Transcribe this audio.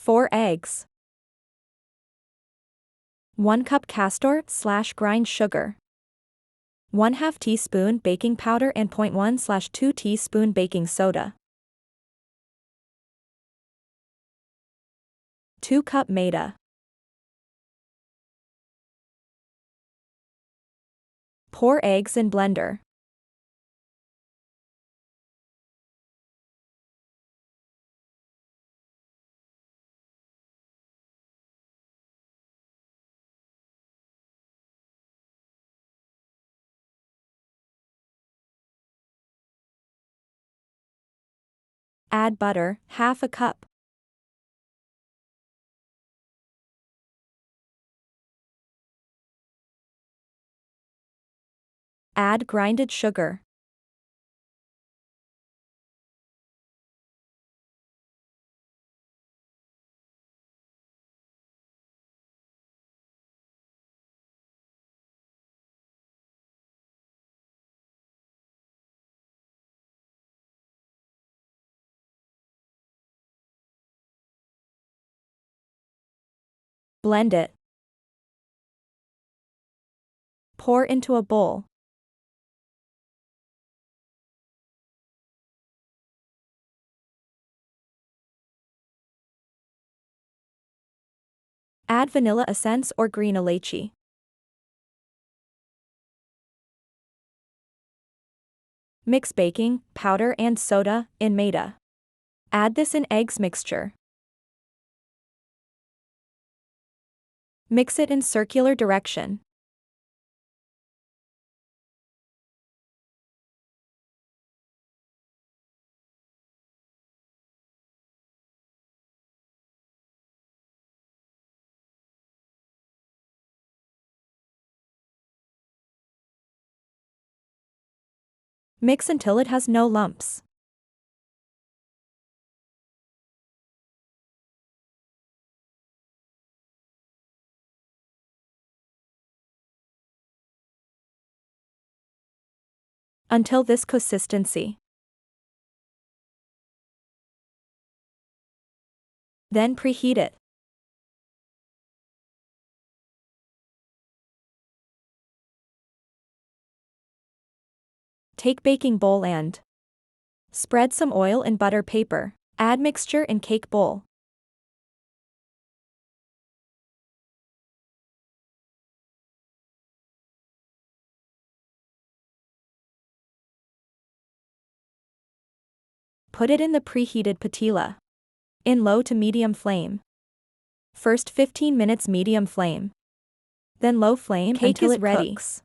4 eggs. 1 cup castor/grind sugar. 1/2 teaspoon baking powder and 0.1/2 teaspoon baking soda. 2 cup maida. Pour eggs in blender. Add butter, 1/2 cup. Add grinded sugar. Blend it. Pour into a bowl. Add vanilla essence or green elaichi. Mix baking powder and soda in maida. Add this in eggs mixture. Mix it in circular direction. Mix until it has no lumps. Until this consistency. Then preheat it. Take baking bowl and spread some oil in butter paper. Add mixture in cake bowl. Put it in the preheated patila. In low to medium flame. First 15 minutes medium flame. Then low flame until it cooks.